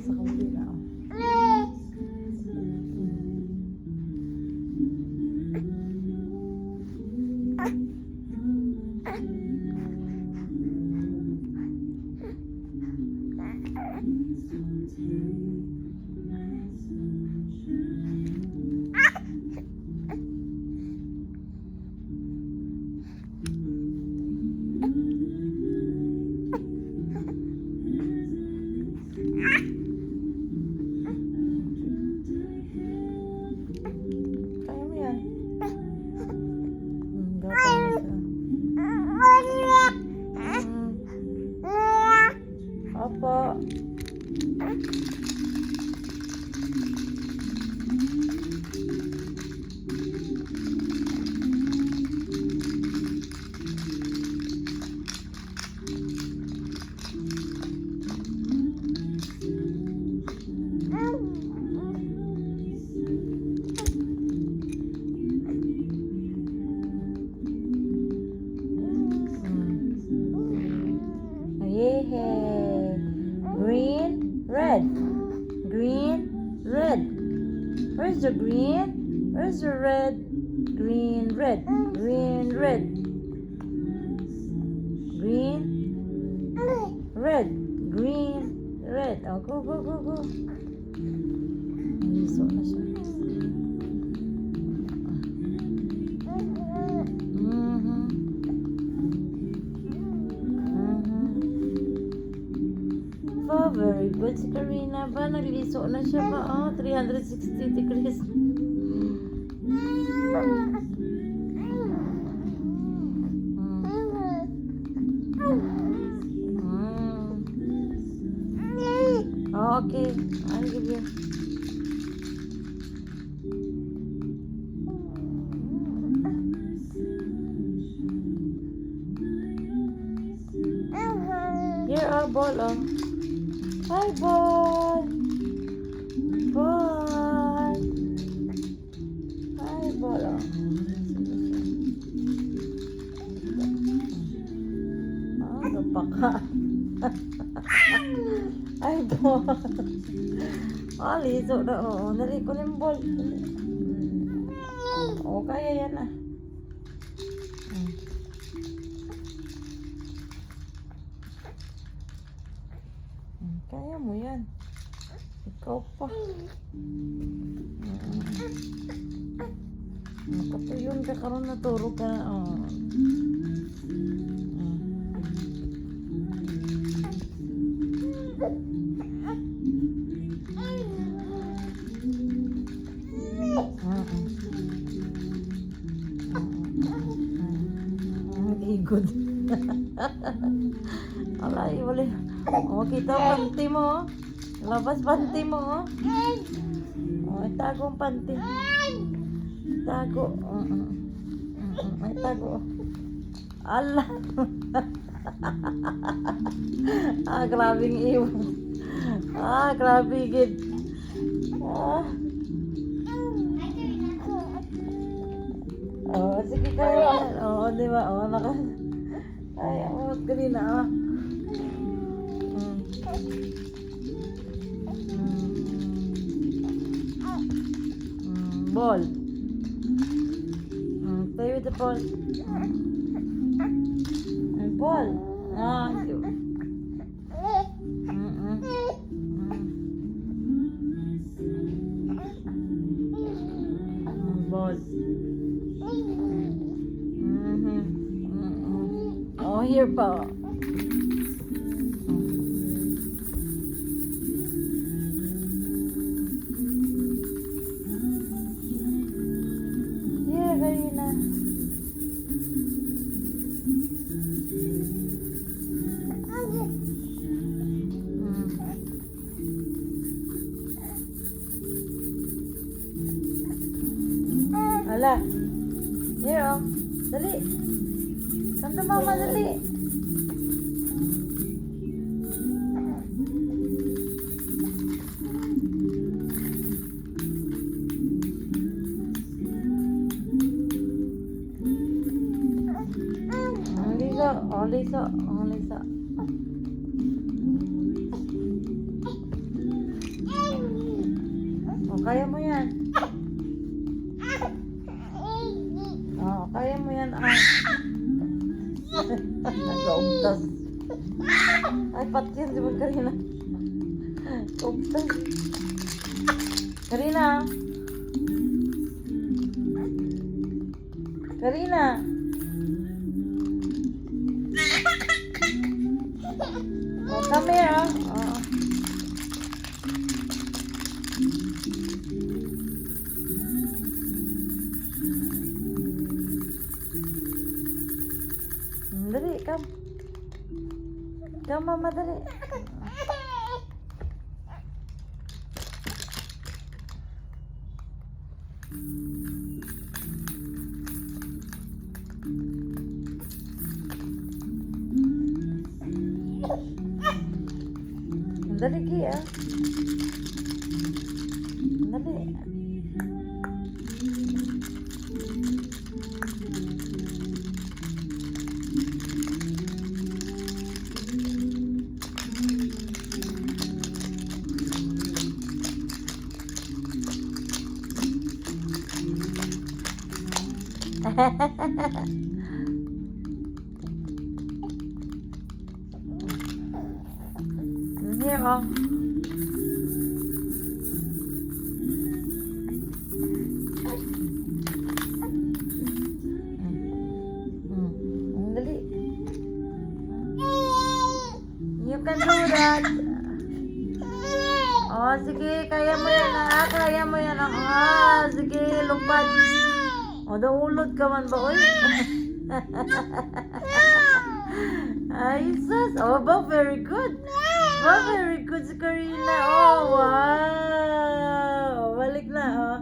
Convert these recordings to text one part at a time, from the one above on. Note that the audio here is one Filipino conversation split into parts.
Sa kabila. Kaya mo yan. Gapang na siya. Opo. Yeah. Green, red. Green, red. Where's the green? Where's the red? Green, red. Green, red. Green, red. Green, red. Oh, go, go, go, go. Liso na siya. Oh, very good si Karina ba? Nagliso na siya ba? Oh, 360 degrees. Oh, okay. I'll give you. Here, our ball, oh. Hi, ball. Ball. Hi, ball. Oh, napaka. Ay, ball. Oh, liso na. Oo, dali ko na yung ball. Oo, kaya yan ah. Kaya mo yan. Ikaw pa. Nakatuyon ka karon naturo ka na. Oh. Igod. Alay, wala. Oh, kita ang panty mo. Labas panty mo. Oh, itago ang panty. Itago. Itago. Ala. Ah, grabing iwan. Ah, grabe gid. Ah. Oh, sige kayo. Oh, di ba? Oh, naka. Ay, amot ka din ah. Ball. Play with the ball. Ball. Ah, ball. Oh, here pa. Yeah, Karina. Ala. Here, oh. Dali. Come to mama, dali. Lisa. Oh, Lisa. Oh, Lisa. kaya mo yan. Oh, kaya mo yan. Ah. Kaugtas. Ay, pati yan, di ba, Karina? Kaugtas. Karina. Karina. Oh, come here, ah. Oh. Dali, come. Come, mama, dali. Dali, Ki, ah. Dali. Here, oh. Dali. You can do that. Oh, sige, kaya mo yan, ah. Kaya mo yan, ah. Sige, lupad. O, daulod ka man ba, oy? Ay, sus. Oh, ba, very good. Ba, very good si Karina. Oh, wow. Oh, balik na, oh.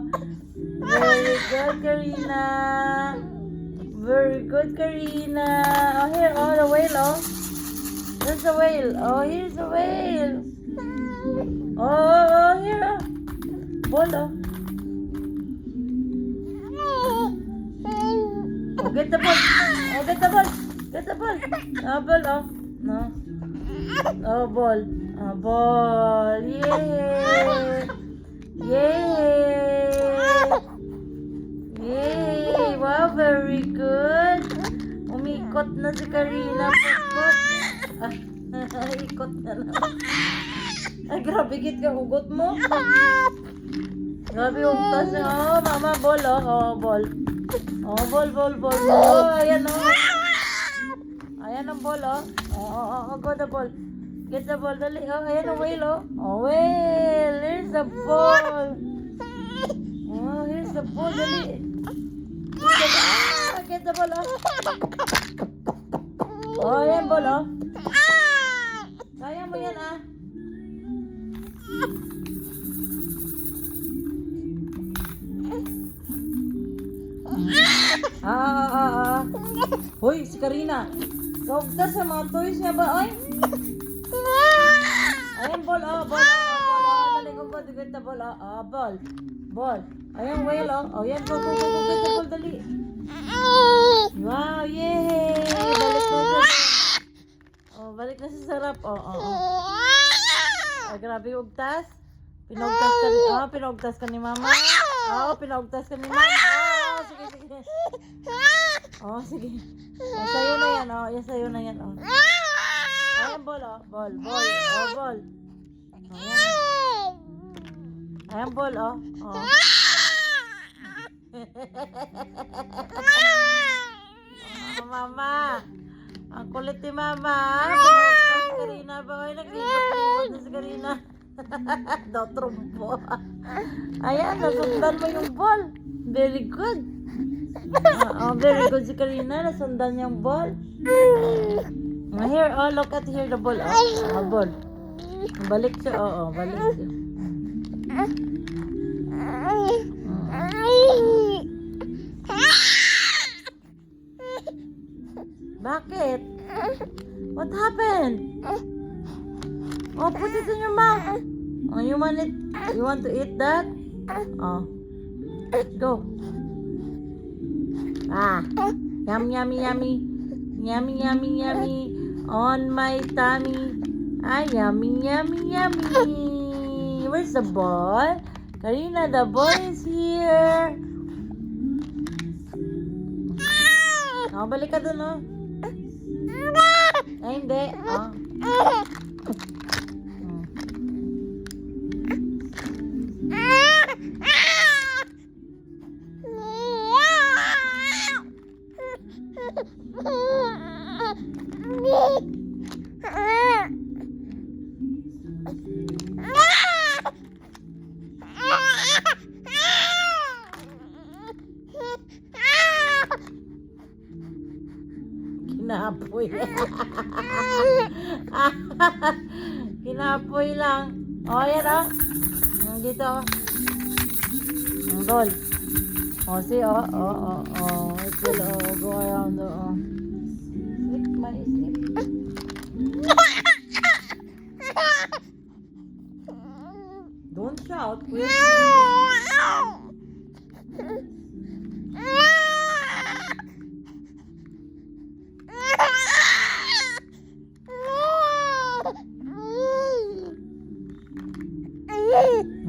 Very good, Karina. Very good, Karina. Oh, here, oh, the whale, oh. There's the whale. Oh, here's the whale. Oh, here, oh. Ball, oh. Oh, get the ball. Oh, get the ball. Get the ball. Oh, ball, oh. No. Oh, ball. Oh, ball. Yay. Yay. Yay. Wow, very good. Umikot na si Karina. Pukot. Ah, ikot na lang. Ay, grabe, git ka hugot mo. Grabe, ugtas. Oh, mama, ball, oh. Oh, ball. Oh, ball, ball, ball. Oh, ayan, oh. Ayan ang ball, oh. Oh, go the ball. Get the ball, dali. Oh, ayan ang whale, oh. Oh, whale. Here's the ball. Oh, here's the ball, dali. Get the ball, oh. Oh, ayan ball, oh. Kaya mo yan, ah. Hoy, si Karina. Kaugtas sa mga toys niya ba, oy? Ayan, ball, oh, ball, oh, ball, oh. Dali ko ba, get the ball, oh. Oh, ball, ball. Ayan, whale, oh. Oh, yan, go, get the ball, dali. Wow, yay! Balik na sa... Oh, balik na sa sarap, oh, oh, oh. Oh, grabe, ugtas. Pinugtas ka ni, oh, pinugtas ka ni mama. Oh, pinugtas ka ni mama. Oh, sige, sige. Oh, sige. Oh, sa'yo na yan, oh. Yan, sa'yo na yan, oh. Ayan, ball, oh. Ball, ball. Oh, ball. Oh, yan. Ayan, ball, oh. Oh. Oh, mama. Ang kulit ni mama. Pinugtas si Karina ba? Ay, naglibot-libot na si Karina. Daw trumpo. Ayan, nasundan mo yung ball. Very good. Oh, very good si Karina. Nasundan niya yung ball. Here, oh, look at here the ball. Oh, ball. Balik siya, oh, balik siya. Bakit? What happened? Oh, put it in your mouth. Oh, you want it? You want to eat that? Oh, go. Ah, yummy, yummy, yummy, yummy, yummy, yummy. On my tummy. Ah, yummy, yummy, yummy. Where's the ball? Karina, the boy is here. Oh, balik ka dun, oh. Ay, hindi. Oh. Kinapoy. Kinapoy lang. Oh, yan oh. Dito oh. Ang doll. Oh, see oh. It's good oh. Go around oh. Sleep, my sleep. Don't shout. Kuya.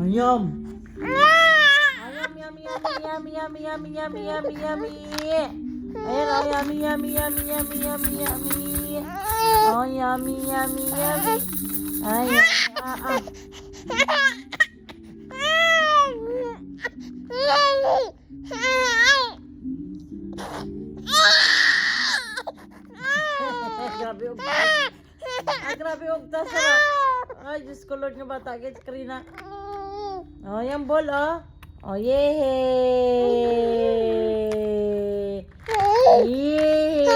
Ayam. Ayam, yummy. Ayan, oh, yummy. Oh, yummy. Ayan, Grabe ugtas. Grabe ugtas. Ay, Diyos ko, Lord, nga bata. Get Karina. Oh, yung ball, oh. Oh, yay! Yay!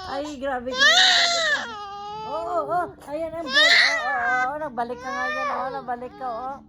Ay, grabe. Oh. Ayan ang ball. Oh. Nagbalik ka nga yan, oh. Nagbalik ka, oh.